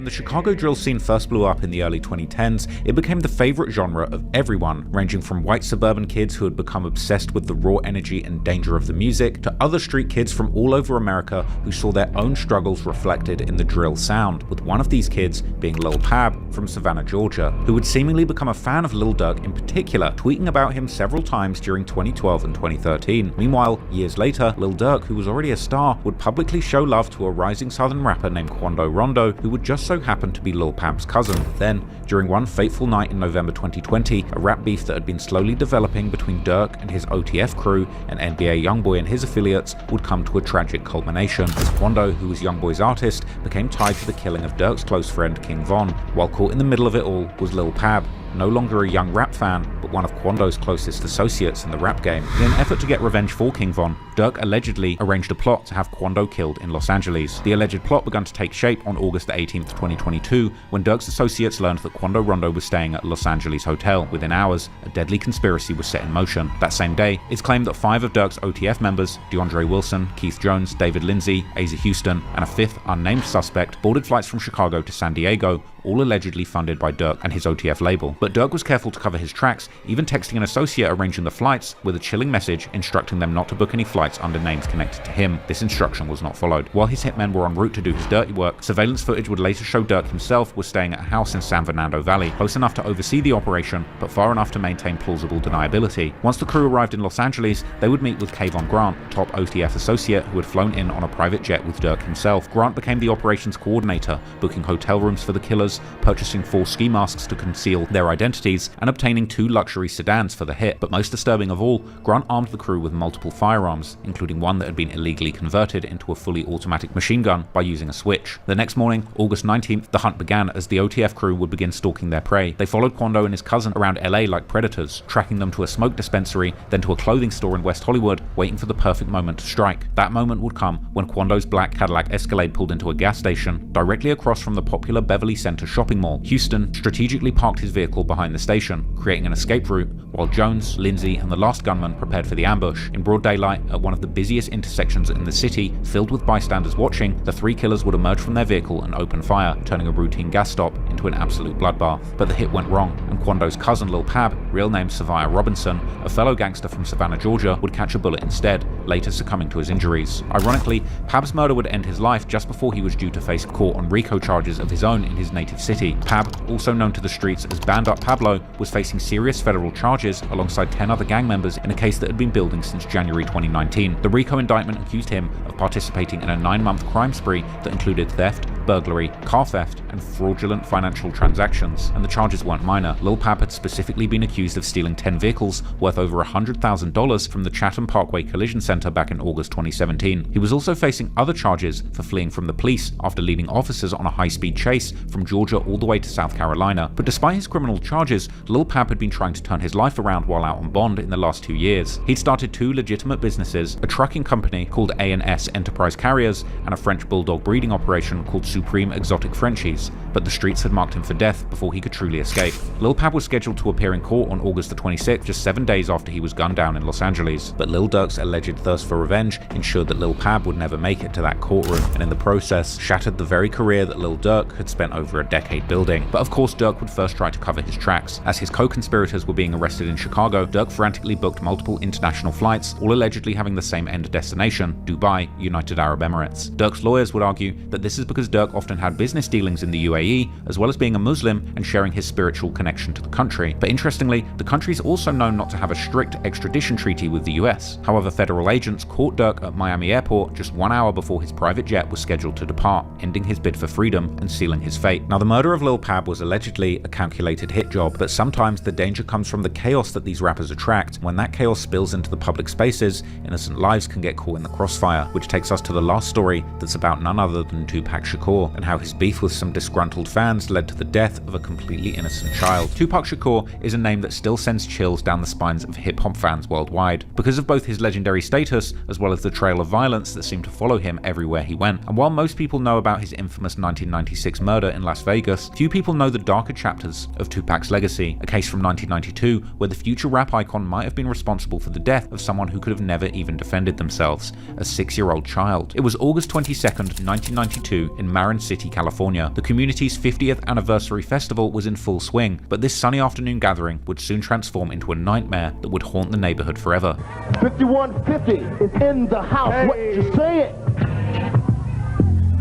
the Chicago drill scene first blew up in the early 2010s, it became the favorite genre of everyone, ranging from white suburban kids who had become obsessed with the raw energy and danger of the music, to other street kids from all over America who saw their own struggles reflected in the drill sound, with one of these kids being Lil Pab from Savannah, Georgia, who would seemingly become a fan of Lil Durk in particular, tweeting about him several times during 2012 and 2013. Meanwhile, years later, Lil Durk, who was already a star, would publicly show love to a rising southern rapper named Quando Rondo, who would just so happen to be Lil Pab's cousin. Then, during one fateful night in November 2020, a rap beef that had been slowly developing between Durk and his OTF crew and NBA Youngboy and his affiliates would come to a tragic culmination, as Quando, who was Youngboy's artist, became tied to the killing of Durk's close friend King Von. While caught in the middle of it all was Lil Pab, no longer a young rap fan, but one of Quando's closest associates in the rap game. In an effort to get revenge for King Von, Durk allegedly arranged a plot to have Quando killed in Los Angeles. The alleged plot began to take shape on August 18th, 2022, when Durk's associates learned that Quando Rondo was staying at a Los Angeles hotel. Within hours, a deadly conspiracy was set in motion. That same day, it's claimed that 5 of Durk's OTF members, DeAndre Wilson, Keith Jones, David Lindsay, Asa Houston, and a 5th unnamed suspect, boarded flights from Chicago to San Diego, all allegedly funded by Durk and his OTF label. But Durk was careful to cover his tracks, even texting an associate arranging the flights with a chilling message instructing them not to book any flights under names connected to him. This instruction was not followed. While his hitmen were en route to do his dirty work, surveillance footage would later show Durk himself was staying at a house in San Fernando Valley, close enough to oversee the operation, but far enough to maintain plausible deniability. Once the crew arrived in Los Angeles, they would meet with Kayvon Grant, a top OTF associate who had flown in on a private jet with Durk himself. Grant became the operations coordinator, booking hotel rooms for the killers, purchasing 4 ski masks to conceal their identities, and obtaining 2 luxury sedans for the hit. But most disturbing of all, Grant armed the crew with multiple firearms, including one that had been illegally converted into a fully automatic machine gun by using a switch. The next morning, August 19th, the hunt began as the OTF crew would begin stalking their prey. They followed Quando and his cousin around LA like predators, tracking them to a smoke dispensary, then to a clothing store in West Hollywood, waiting for the perfect moment to strike. That moment would come when Quando's black Cadillac Escalade pulled into a gas station directly across from the popular Beverly Center shopping mall. Houston strategically parked his vehicle behind the station, creating an escape route, while Jones, Lindsay, and the last gunman prepared for the ambush. In broad daylight, at one of the busiest intersections in the city, filled with bystanders watching, the 3 killers would emerge from their vehicle and open fire, turning a routine gas stop into an absolute bloodbath. But the hit went wrong, and Quando's cousin Lil Pab, real name Savia Robinson, a fellow gangster from Savannah, Georgia, would catch a bullet instead, later succumbing to his injuries. Ironically, Pab's murder would end his life just before he was due to face court on RICO charges of his own in his native city. Pab, also known to the streets as Band Up Pablo, was facing serious federal charges alongside 10 other gang members in a case that had been building since January 2019. The RICO indictment accused him of participating in a 9-month crime spree that included theft, burglary, car theft, and fraudulent financial transactions, and the charges weren't minor. Lil Pab had specifically been accused of stealing 10 vehicles worth over $100,000 from the Chatham Parkway Collision Center back in August 2017. He was also facing other charges for fleeing from the police after leading officers on a high-speed chase from Georgia all the way to South Carolina. But despite his criminal charges, Lil Pab had been trying to turn his life around while out on bond in the last 2 years. He'd started 2 legitimate businesses, a trucking company called A&S Enterprise Carriers, and a French bulldog breeding operation called Supreme Exotic Frenchies, but the streets had marked him for death before he could truly escape. Lil Pab was scheduled to appear in court on August the 26th, just 7 days after he was gunned down in Los Angeles, but Lil Durk's alleged thirst for revenge ensured that Lil Pab would never make it to that courtroom, and in the process, shattered the very career that Lil Durk had spent over a decade building. But of course, Durk would first try to cover his tracks. As his co-conspirators were being arrested in Chicago, Durk frantically booked multiple international flights, all allegedly having the same end destination, Dubai, United Arab Emirates. Durk's lawyers would argue that this is because Durk often had business dealings in the UAE, as well as being a Muslim and sharing his spiritual connection to the country. But interestingly, the country is also known not to have a strict extradition treaty with the US. However, federal agents caught Durk at Miami Airport just 1 hour before his private jet was scheduled to depart, ending his bid for freedom and sealing his fate. Now, the murder of Lil Pab was allegedly a calculated hit job, but sometimes the danger comes from the chaos that these rappers attract. When that chaos spills into the public spaces, innocent lives can get caught in the crossfire, which takes us to the last story that's about none other than Tupac Shakur, and how his beef with some disgruntled fans led to the death of a completely innocent child. Tupac Shakur is a name that still sends chills down the spines of hip-hop fans worldwide, because of both his legendary status as well as the trail of violence that seemed to follow him everywhere he went. And while most people know about his infamous 1996 murder in Las Vegas, few people know the darker chapters of Tupac's legacy, a case from 1992 where the future rap icon might have been responsible for the death of someone who could have never even defended themselves, a 6-year-old child. It was August 22nd, 1992 in Marin City, California, the community city's 50th anniversary festival was in full swing, but this sunny afternoon gathering would soon transform into a nightmare that would haunt the neighborhood forever. 5150 is in the house. Hey. What you say it?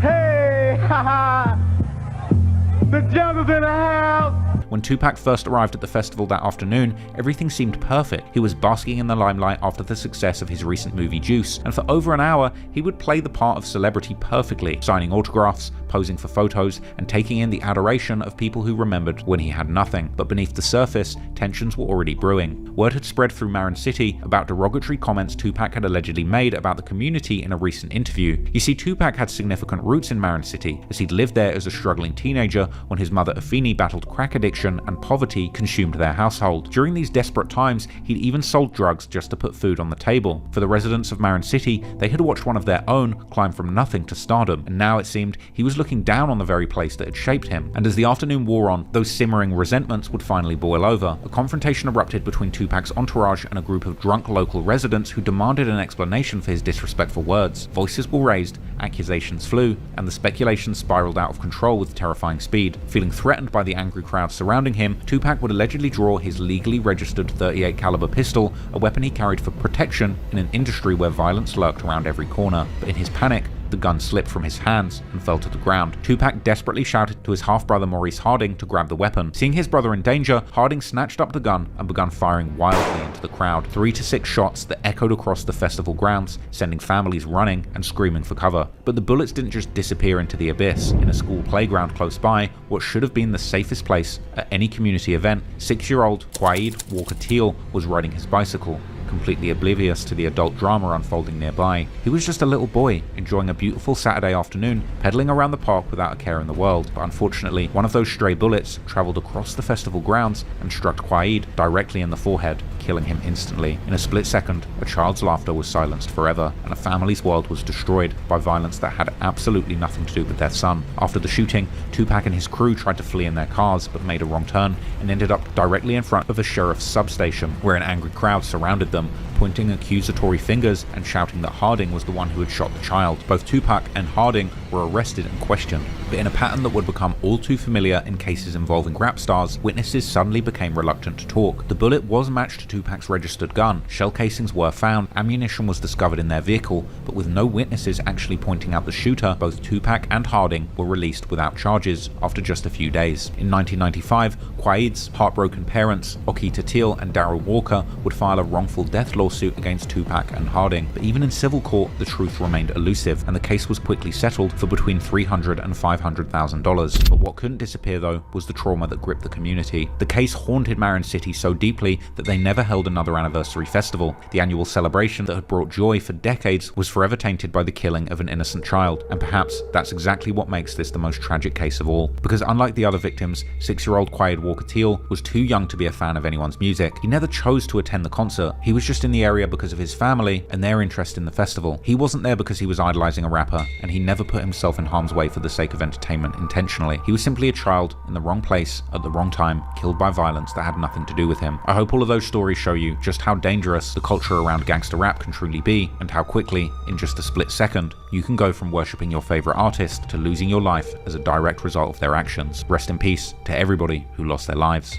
Hey, haha. The jungle's in the house. When Tupac first arrived at the festival that afternoon, everything seemed perfect. He was basking in the limelight after the success of his recent movie Juice, and for over an hour, he would play the part of celebrity perfectly, signing autographs, posing for photos, and taking in the adoration of people who remembered when he had nothing. But beneath the surface, tensions were already brewing. Word had spread through Marin City about derogatory comments Tupac had allegedly made about the community in a recent interview. You see, Tupac had significant roots in Marin City, as he'd lived there as a struggling teenager when his mother Afeni battled crack addiction and poverty consumed their household. During these desperate times, he'd even sold drugs just to put food on the table. For the residents of Marin City, they had watched one of their own climb from nothing to stardom, and now it seemed he was looking down on the very place that had shaped him. And as the afternoon wore on, those simmering resentments would finally boil over. A confrontation erupted between Tupac's entourage and a group of drunk local residents who demanded an explanation for his disrespectful words. Voices were raised, accusations flew, and the speculation spiraled out of control with terrifying speed. Feeling threatened by the angry crowd surrounding him, Tupac would allegedly draw his legally registered .38 caliber pistol, a weapon he carried for protection in an industry where violence lurked around every corner. But in his panic, the gun slipped from his hands and fell to the ground. Tupac desperately shouted to his half-brother Maurice Harding to grab the weapon. Seeing his brother in danger, Harding snatched up the gun and began firing wildly into the crowd. 3 to 6 shots that echoed across the festival grounds, sending families running and screaming for cover. But the bullets didn't just disappear into the abyss. In a school playground close by, what should have been the safest place at any community event, 6-year-old Quaid Walker Teal was riding his bicycle, completely oblivious to the adult drama unfolding nearby. He was just a little boy, enjoying a beautiful Saturday afternoon, pedaling around the park without a care in the world. But unfortunately, one of those stray bullets traveled across the festival grounds and struck Quaid directly in the forehead, killing him instantly. In a split second, a child's laughter was silenced forever, and a family's world was destroyed by violence that had absolutely nothing to do with their son. After the shooting, Tupac and his crew tried to flee in their cars, but made a wrong turn and ended up directly in front of a sheriff's substation, where an angry crowd surrounded them, pointing accusatory fingers and shouting that Harding was the one who had shot the child. Both Tupac and Harding were arrested and questioned, but in a pattern that would become all too familiar in cases involving rap stars, witnesses suddenly became reluctant to talk. The bullet was matched to Tupac's registered gun, shell casings were found, ammunition was discovered in their vehicle, but with no witnesses actually pointing out the shooter, both Tupac and Harding were released without charges after just a few days. In 1995, Quaid's heartbroken parents, Okita Teal and Darryl Walker, would file a wrongful death lawsuit against Tupac and Harding, but even in civil court, the truth remained elusive, and the case was quickly settled for between $300,000 and $500,000. But what couldn't disappear though was the trauma that gripped the community. The case haunted Marin City so deeply that they never held another anniversary festival. The annual celebration that had brought joy for decades was forever tainted by the killing of an innocent child, and perhaps that's exactly what makes this the most tragic case of all. Because unlike the other victims, 6-year-old Quaid Walker Teal was too young to be a fan of anyone's music. He never chose to attend the concert. He was just in the area because of his family and their interest in the festival. He wasn't there because he was idolizing a rapper, and he never put himself in harm's way for the sake of entertainment intentionally. He was simply a child in the wrong place at the wrong time, killed by violence that had nothing to do with him. I hope all of those stories show you just how dangerous the culture around gangster rap can truly be, and how quickly, in just a split second, you can go from worshipping your favorite artist to losing your life as a direct result of their actions. Rest in peace to everybody who lost their lives.